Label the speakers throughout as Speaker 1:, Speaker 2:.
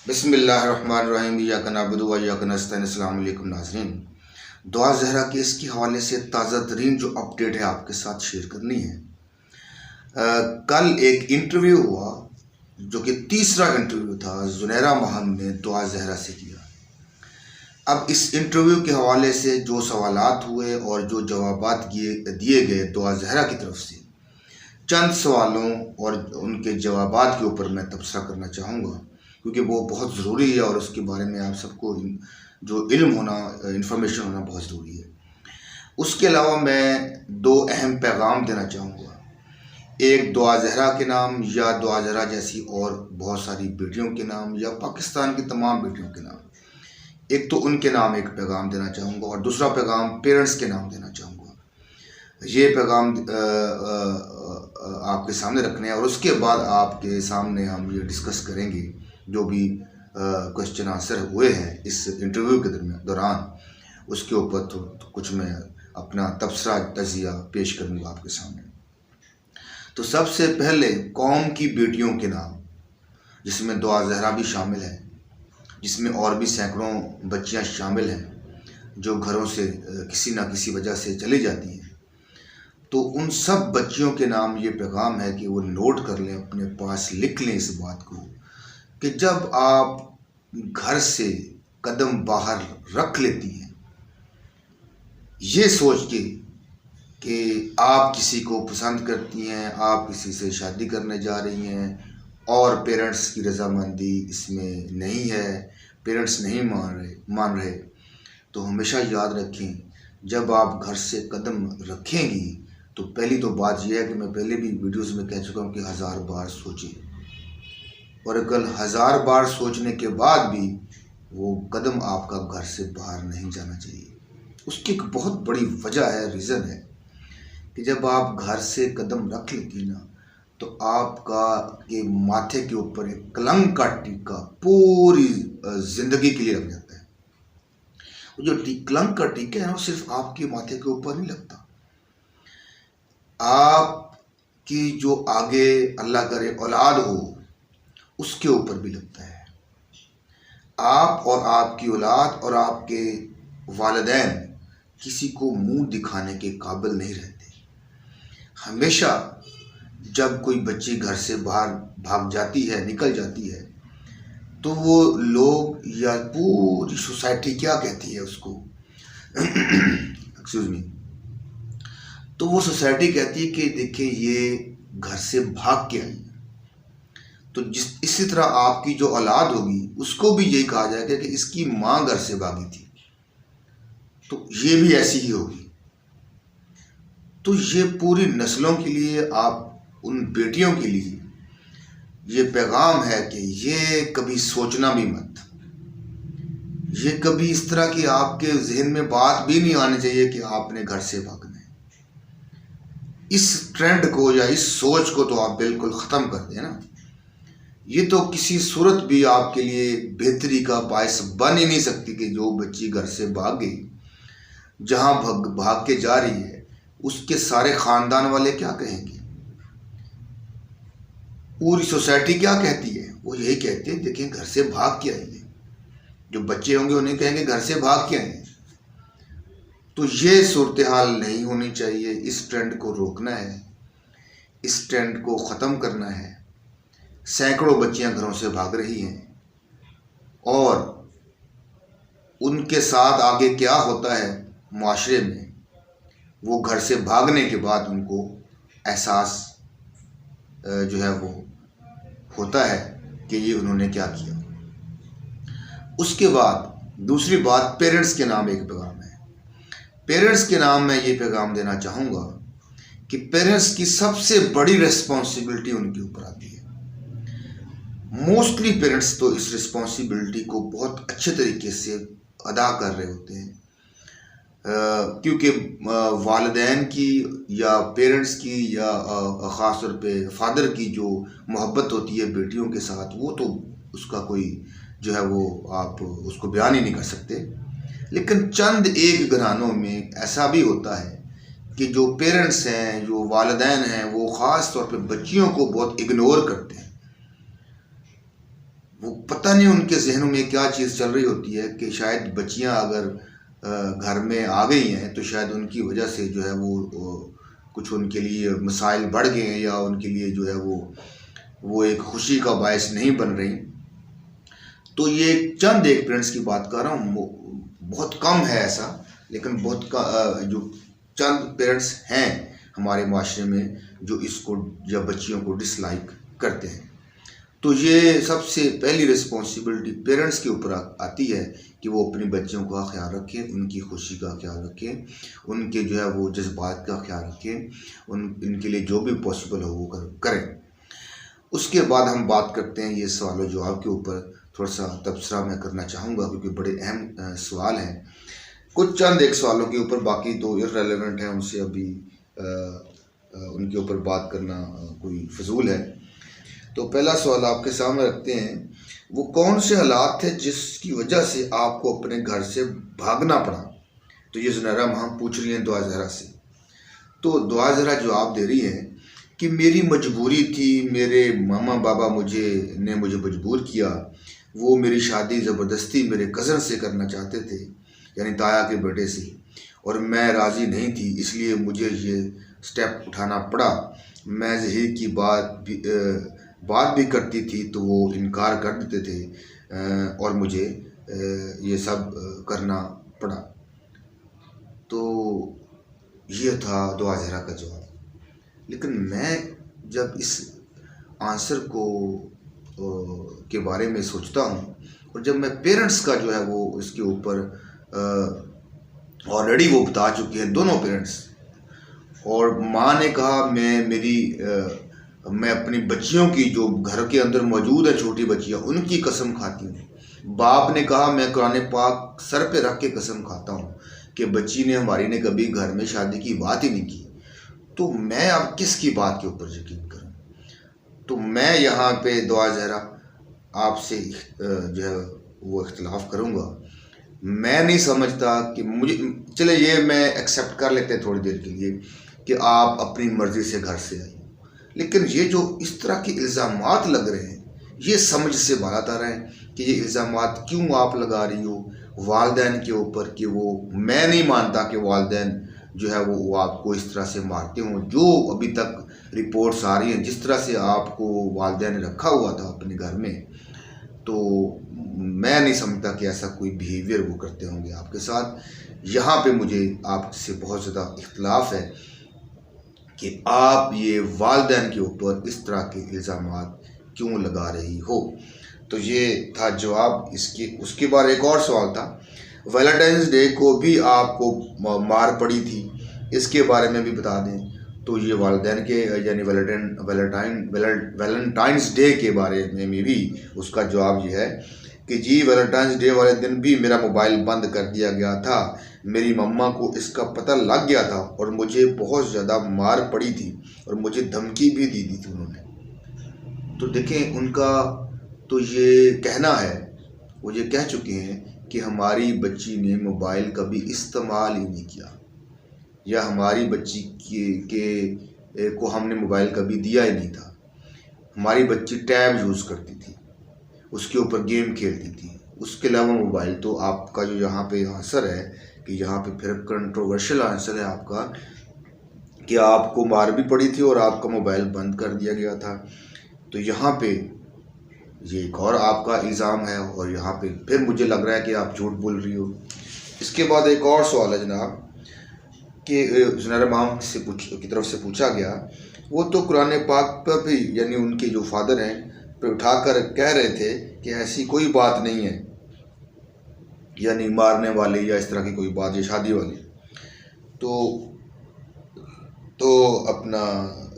Speaker 1: बिस्मिल्लाहिर्रहमानिर्रहीम इय्याका नअबुदु व इय्याका नस्तईन। अस्सलामु अलैकुम नाज़रीन, दुआ ज़हरा केस के हवाले से ताज़ा तरीन जो अपडेट है आपके साथ शेयर करनी है। कल एक इंटरव्यू हुआ जो कि तीसरा इंटरव्यू था, ज़ुनैरा महम ने दुआ ज़हरा से किया। अब इस इंटरव्यू के हवाले से जो सवालात हुए और जो जवाबात दिए गए दुआ ज़हरा की तरफ से, चंद सवालों और उनके जवाबात के ऊपर मैं तबसरा करना चाहूँगा, क्योंकि वो बहुत ज़रूरी है और उसके बारे में आप सबको जो इल्म होना, इंफॉर्मेशन होना बहुत ज़रूरी है। उसके अलावा मैं दो अहम पैगाम देना चाहूँगा, एक दुआ ज़हरा के नाम या दुआ ज़हरा जैसी और बहुत सारी बेटियों के नाम या पाकिस्तान की तमाम बेटियों के नाम, एक तो उनके नाम एक पैगाम देना चाहूँगा और दूसरा पैगाम पेरेंट्स के नाम देना चाहूँगा। ये पैगाम आपके सामने रखने हैं और उसके बाद आपके सामने हम ये डिस्कस करेंगे जो भी क्वेश्चन आंसर हुए हैं इस इंटरव्यू के दौरान, उसके ऊपर तो कुछ मैं अपना तबसरा तजिया पेश करूँगा आपके सामने। तो सबसे पहले कौम की बेटियों के नाम, जिसमें दुआ ज़हरा भी शामिल है, जिसमें और भी सैकड़ों बच्चियां शामिल हैं जो घरों से किसी न किसी वजह से चली जाती हैं। तो उन सब बच्चियों के नाम ये पैगाम है कि वो नोट कर लें, अपने पास लिख लें इस बात को कि जब आप घर से कदम बाहर रख लेती हैं, ये सोच के कि आप किसी को पसंद करती हैं, आप किसी से शादी करने जा रही हैं और पेरेंट्स की रजामंदी इसमें नहीं है, पेरेंट्स नहीं मान रहे, तो हमेशा याद रखें, जब आप घर से कदम रखेंगी तो पहली तो बात यह है कि मैं पहले भी वीडियोस में कह चुका हूँ कि 1000 बार सोचें, और अगर 1000 बार सोचने के बाद भी वो कदम आपका घर से बाहर नहीं जाना चाहिए। उसकी एक बहुत बड़ी वजह है, रीज़न है कि जब आप घर से कदम रख लेती ना, तो आपका के माथे के ऊपर एक कलंक का टीका पूरी ज़िंदगी के लिए लग जाता है। वो जो कलंक का टीका है ना, वो सिर्फ आपके माथे के ऊपर नहीं लगता, आपकी जो आगे अल्लाह करे औलाद हो उसके ऊपर भी लगता है। आप और आपकी औलाद और आपके वालिदैन किसी को मुंह दिखाने के काबिल नहीं रहते। हमेशा जब कोई बच्ची घर से बाहर भाग जाती है, निकल जाती है, तो वो लोग या पूरी सोसाइटी क्या कहती है उसको एक्सक्यूज मी, तो वो सोसाइटी कहती है कि देखिए ये घर से भाग के आई। तो इसी तरह आपकी जो औलाद होगी उसको भी यही कहा जाएगा कि इसकी माँ घर से भागी थी, तो ये भी ऐसी ही होगी। तो ये पूरी नस्लों के लिए, आप उन बेटियों के लिए ये पैगाम है कि ये कभी सोचना भी मत, ये कभी इस तरह की आपके जहन में बात भी नहीं आनी चाहिए कि आपने घर से भागना है। इस ट्रेंड को या इस सोच को तो आप बिल्कुल ख़त्म कर दें ना। ये तो किसी सूरत भी आपके लिए बेहतरी का बायस बन ही नहीं सकती कि जो बच्ची घर से भाग गई, जहाँ भाग के जा रही है उसके सारे ख़ानदान वाले क्या कहेंगे, पूरी सोसाइटी क्या कहती है, वो यही कहते हैं देखें घर से भाग के आई है। जो बच्चे होंगे उन्हें कहेंगे घर से भाग के आए हैं। तो ये सूरत हाल नहीं होनी चाहिए। इस ट्रेंड को रोकना है, इस ट्रेंड को ख़त्म करना है। सैकड़ों बच्चियां घरों से भाग रही हैं और उनके साथ आगे क्या होता है मुआशरे में, वो घर से भागने के बाद उनको एहसास जो है वो होता है कि ये उन्होंने क्या किया। उसके बाद दूसरी बात, पेरेंट्स के नाम एक पैगाम है। पेरेंट्स के नाम मैं ये पैगाम देना चाहूँगा कि पेरेंट्स की सबसे बड़ी रिस्पॉन्सिबिलिटी उनके ऊपर आती है। मोस्टली पेरेंट्स तो इस रिस्पॉन्सिबिलिटी को बहुत अच्छे तरीके से अदा कर रहे होते हैं, क्योंकि वालिदैन की या पेरेंट्स की या ख़ास तौर पे फादर की जो मोहब्बत होती है बेटियों के साथ, वो तो उसका कोई जो है वो आप उसको बयान ही नहीं कर सकते। लेकिन चंद एक घरानों में ऐसा भी होता है कि जो पेरेंट्स हैं, जो वालिदैन हैं, वो ख़ास तौर पे बच्चियों को बहुत इग्नोर करते हैं। वो पता नहीं उनके जहनों में क्या चीज़ चल रही होती है कि शायद बच्चियां अगर घर में आ गई हैं तो शायद उनकी वजह से जो है वो कुछ उनके लिए मसाइल बढ़ गए हैं, या उनके लिए जो है वो एक खुशी का बायस नहीं बन रही। तो ये चंद एक पेरेंट्स की बात कर रहा हूँ, बहुत कम है ऐसा, लेकिन जो चंद पेरेंट्स हैं हमारे माशरे में जो इसको या बच्चियों को डिसलाइक करते हैं। तो ये सबसे पहली रिस्पॉन्सिबिलिटी पेरेंट्स के ऊपर आती है कि वो अपनी बच्चियों का ख्याल रखें, उनकी खुशी का ख्याल रखें, उनके जो है वो जज्बात का ख्याल रखें, इनके लिए जो भी पॉसिबल हो वो करें। उसके बाद हम बात करते हैं ये सवाल जवाब के ऊपर। थोड़ा सा तबसरा मैं करना चाहूँगा क्योंकि बड़े अहम सवाल हैं। कुछ चंद एक सवालों के ऊपर, बाकी तो इररेलेवेंट हैं, उनसे अभी उनके ऊपर बात करना कोई फजूल है। तो पहला सवाल आपके सामने रखते हैं, वो कौन से हालात थे जिसकी वजह से आपको अपने घर से भागना पड़ा? तो ये ज़ुनैरा हम पूछ रही हैं दुआ ज़हरा से। तो दुआ ज़हरा जवाब दे रही है कि मेरी मजबूरी थी, मेरे मामा बाबा मुझे मजबूर किया। वो मेरी शादी ज़बरदस्ती मेरे कज़न से करना चाहते थे, यानी ताया के बेटे से, और मैं राज़ी नहीं थी, इसलिए मुझे ये स्टेप उठाना पड़ा। मैं ज़हीर की बात भी करती थी तो वो इनकार कर देते थे और मुझे ये सब करना पड़ा। तो ये था दुआ ज़हरा का जवाब। लेकिन मैं जब इस आंसर को के बारे में सोचता हूँ, और जब मैं पेरेंट्स का जो है वो इसके ऊपर ऑलरेडी वो बता चुके हैं दोनों पेरेंट्स, और माँ ने कहा मैं अपनी बच्चियों की जो घर के अंदर मौजूद है छोटी बच्चियाँ उनकी कसम खाती हूँ। बाप ने कहा मैं कुरान पाक सर पे रख के कसम खाता हूँ कि बच्ची ने हमारी ने कभी घर में शादी की बात ही नहीं की। तो मैं अब किसकी बात के ऊपर यकीन करूँ? तो मैं यहाँ पे दुआ ज़हरा आपसे जो है वो इख्तिलाफ़ करूँगा। मैं नहीं समझता कि मुझे, चले ये मैं एक्सेप्ट कर लेते हैं थोड़ी देर के लिए कि आप अपनी मर्ज़ी से घर से आई, लेकिन ये जो इस तरह के इल्ज़ामात लग रहे हैं ये समझ से बाहर हैं कि ये इल्ज़ामात क्यों आप लगा रही हो वालिदैन के ऊपर, कि वो, मैं नहीं मानता कि वालिदैन जो है वो आपको इस तरह से मारते हों। जो अभी तक रिपोर्ट्स आ रही हैं जिस तरह से आपको वालिदैन ने रखा हुआ था अपने घर में, तो मैं नहीं समझता कि ऐसा कोई बिहेवियर वो करते होंगे आपके साथ। यहाँ पे मुझे आपसे बहुत ज़्यादा इख्तिलाफ़ है कि आप ये वालिदैन के ऊपर इस तरह के इल्ज़ामात क्यों लगा रही हो। तो ये था जवाब इसके। उसके बाद एक और सवाल था, वैलेंटाइंस डे को भी आपको मार पड़ी थी, इसके बारे में भी बता दें। तो ये वालिदैन के यानी वैलेंटाइंस डे के बारे में भी उसका जवाब ये है कि जी वैलेंटाइंस डे वाले दिन भी मेरा मोबाइल बंद कर दिया गया था। मेरी मम्मा को इसका पता लग गया था और मुझे बहुत ज़्यादा मार पड़ी थी और मुझे धमकी भी दी थी उन्होंने। तो देखें, उनका तो ये कहना है, वो ये कह चुके हैं कि हमारी बच्ची ने मोबाइल कभी इस्तेमाल ही नहीं किया, या हमारी बच्ची को हमने मोबाइल कभी दिया ही नहीं था। हमारी बच्ची टैब यूज़ करती थी, उसके ऊपर गेम खेलती थी, उसके अलावा मोबाइल। तो आपका जो यहाँ पे आंसर है कि यहाँ पे फिर कंट्रोवर्शियल आंसर है आपका कि आपको मार भी पड़ी थी और आपका मोबाइल बंद कर दिया गया था। तो यहाँ पे ये एक और आपका इल्ज़ाम है, और यहाँ पे फिर मुझे लग रहा है कि आप झूठ बोल रही हो। इसके बाद एक और सवाल है जनाब कि ज़ुनैरा माम की तरफ से पूछा गया, वो तो कुरान पाक पर भी यानी उनके जो फादर हैं पे उठाकर कह रहे थे कि ऐसी कोई बात नहीं है, यानी मारने वाली या इस तरह की कोई बात, ये शादी वाली। तो अपना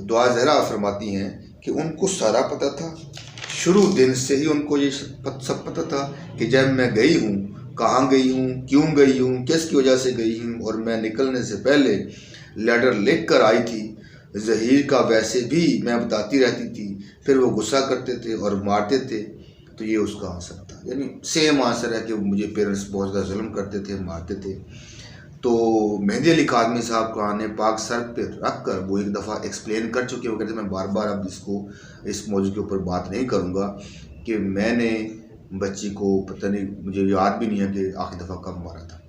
Speaker 1: दुआ ज़हरा फरमाती हैं कि उनको सारा पता था, शुरू दिन से ही उनको ये सब पता था कि जब मैं गई हूँ, कहाँ गई हूँ, क्यों गई हूँ, किसकी वजह से गई हूँ, और मैं निकलने से पहले लेटर लिख कर आई थी। ज़हीर का वैसे भी मैं बताती रहती थी, फिर वो गुस्सा करते थे और मारते थे। तो ये उसका आंसर था, यानी सेम आंसर है कि मुझे पेरेंट्स बहुत ज़्यादा जुल्म करते थे, मारते थे। तो मेहदी अली कादमी साहब कुरान पाक सर पे रख कर वो एक दफ़ा एक्सप्लेन कर चुके, वो कहते मैं बार बार अब इस मौजू के ऊपर बात नहीं करूँगा कि मैंने बच्ची को, पता नहीं, मुझे याद भी नहीं है कि आखिरी दफ़ा कब मारा था।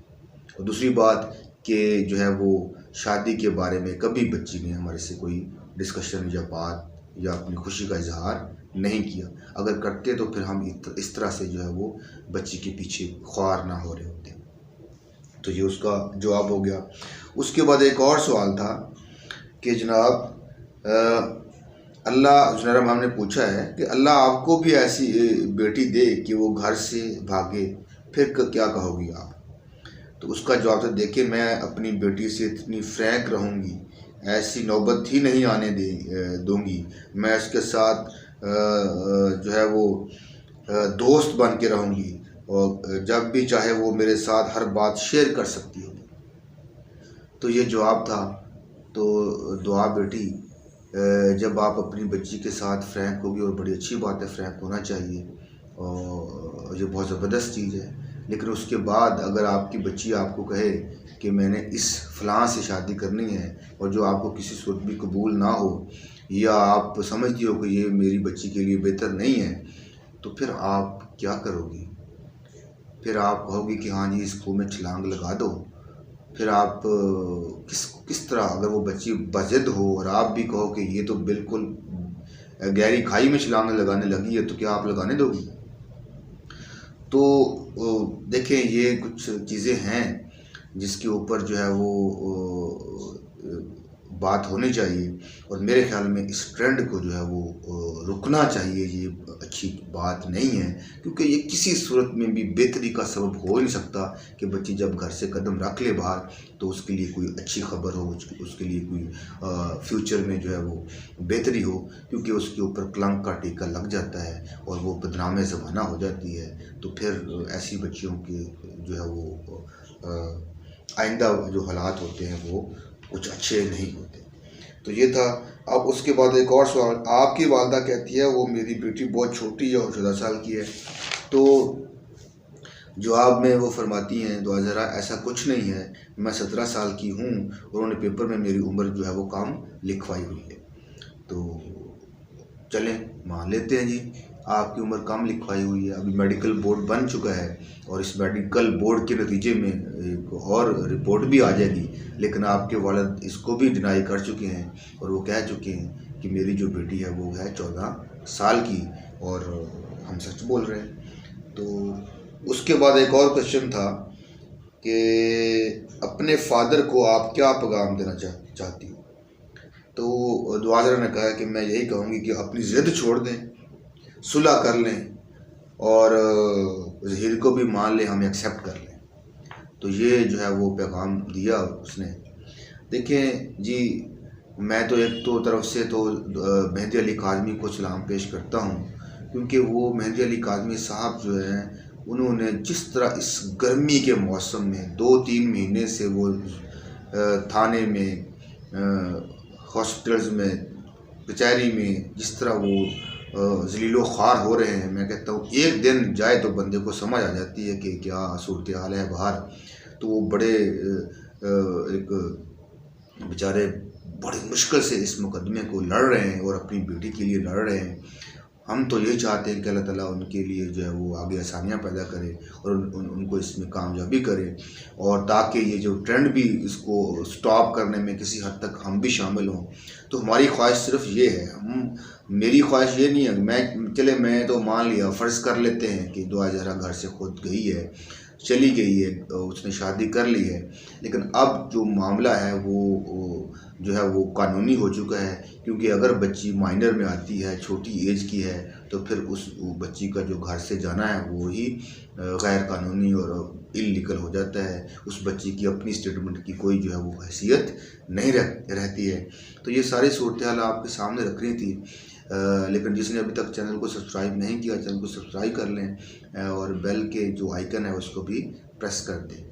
Speaker 1: और दूसरी बात कि जो है वो शादी के बारे में कभी बच्ची ने हमारे से कोई डिस्कशन या बात या अपनी खुशी का इजहार नहीं किया। अगर करते तो फिर हम इस तरह से जो है वो बच्ची के पीछे ख्वार ना हो रहे होते। तो ये उसका जवाब हो गया। उसके बाद एक और सवाल था कि जनाब अल्लाह, जनाब हमने पूछा है कि अल्लाह आपको भी ऐसी बेटी दे कि वो घर से भागे, फिर क्या कहोगी आप? तो उसका जवाब था, देखिए मैं अपनी बेटी से इतनी फ्रैंक रहूँगी, ऐसी नौबत ही नहीं आने दूँगी। मैं इसके साथ जो है वो दोस्त बन के रहूँगी और जब भी चाहे वो मेरे साथ हर बात शेयर कर सकती होगी। तो ये जवाब था। तो दुआ बेटी, जब आप अपनी बच्ची के साथ फ्रैंक होगी, और बड़ी अच्छी बात है, फ्रैंक होना चाहिए और ये बहुत ज़बरदस्त चीज़ है। लेकिन उसके बाद अगर आपकी बच्ची आपको कहे कि मैंने इस फ़लाँ से शादी करनी है और जो आपको किसी सूरत भी कबूल ना हो, या आप समझती हो कि ये मेरी बच्ची के लिए बेहतर नहीं है, तो फिर आप क्या करोगी? फिर आप कहोगी कि हाँ जी, इसको मैं छलांग लगा दो? फिर आप किस तरह, अगर वो बच्ची बज़िद हो और आप भी कहो कि ये तो बिल्कुल गहरी खाई में छलांग लगाने लगी है, तो क्या आप लगाने दोगी? तो देखें, ये कुछ चीज़ें हैं जिसके ऊपर जो है वो बात होनी चाहिए, और मेरे ख्याल में इस ट्रेंड को जो है वो रुकना चाहिए। ये अच्छी बात नहीं है, क्योंकि ये किसी सूरत में भी बेहतरी का सबब हो नहीं सकता कि बच्ची जब घर से कदम रख ले बाहर तो उसके लिए कोई अच्छी खबर हो, उसके लिए कोई फ्यूचर में जो है वो बेहतरी हो, क्योंकि उसके ऊपर कलंक का टीका लग जाता है और वो बदनाम ज़माना हो जाती है। तो फिर ऐसी बच्चियों के जो है वो आइंदा जो हालात होते हैं वो कुछ अच्छे नहीं होते। तो ये था। अब उसके बाद एक और सवाल, आपकी वालदा कहती है वो मेरी बेटी बहुत छोटी है और 14 साल की है। तो जवाब में वो फरमाती हैं, दुआ ज़रा ऐसा कुछ नहीं है, मैं 17 साल की हूँ और उन्होंने पेपर में मेरी उम्र जो है वो काम लिखवाई हुई है। तो चलें मान लेते हैं जी, आपकी उम्र कम लिखवाई हुई है। अभी मेडिकल बोर्ड बन चुका है और इस मेडिकल बोर्ड के नतीजे में एक और रिपोर्ट भी आ जाएगी, लेकिन आपके वालिद इसको भी डिनाई कर चुके हैं और वो कह चुके हैं कि मेरी जो बेटी है वो है 14 साल की और हम सच बोल रहे हैं। तो उसके बाद एक और क्वेश्चन था कि अपने फादर को आप क्या पैगाम देना चाहती हो? तो दुआ ज़रा ने कहा कि मैं यही कहूँगी कि अपनी ज़िद छोड़ दें, सुलह कर लें और ज़हीर को भी मान लें, हम एक्सेप्ट कर लें। तो ये जो है वो पैगाम दिया उसने। देखें जी, मैं तो एक तो तरफ से तो मेहदी अली काज़मी को सलाम पेश करता हूँ, क्योंकि वो मेहदी अली काज़मी साहब जो हैं, उन्होंने जिस तरह इस गर्मी के मौसम में 2-3 महीने से वो थाने में, हॉस्पिटल्स में, कचहरी में जिस तरह वो ज़लीलो ख़ार हो रहे हैं, मैं कहता हूँ एक दिन जाए तो बंदे को समझ आ जाती है कि क्या सूरत हाल है बाहर। तो वो बड़े एक बेचारे बड़ी मुश्किल से इस मुकदमे को लड़ रहे हैं और अपनी बेटी के लिए लड़ रहे हैं। हम तो यही चाहते हैं कि अल्लाह ताला उनके लिए जो है वो आगे आसानियाँ पैदा करे और उनको इसमें कामयाबी करे, और ताकि ये जो ट्रेंड भी इसको स्टॉप करने में किसी हद तक हम भी शामिल हों। तो हमारी ख्वाहिश सिर्फ ये है, मेरी ख्वाहिश ये नहीं है, मैं तो मान लिया, फ़र्ज़ कर लेते हैं कि दुआ ज़हरा घर से खुद गई है, चली गई है, उसने शादी कर ली है, लेकिन अब जो मामला है वो जो है वो कानूनी हो चुका है, क्योंकि अगर बच्ची माइनर में आती है, छोटी एज की है, तो फिर उस बच्ची का जो घर से जाना है वो ही गैर कानूनी और इल्लीगल हो जाता है। उस बच्ची की अपनी स्टेटमेंट की कोई जो है वो हैसियत नहीं रहती है। तो ये सारी सूरत हाल आपके सामने रख रही थी, लेकिन जिसने अभी तक चैनल को सब्सक्राइब नहीं किया, चैनल को सब्सक्राइब कर लें और बेल के जो आइकन है उसको भी प्रेस कर दें।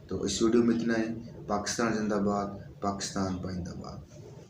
Speaker 1: तो इस वीडियो में इतना ही। पाकिस्तान जिंदाबाद, पाकिस्तान पाइंदाबाद।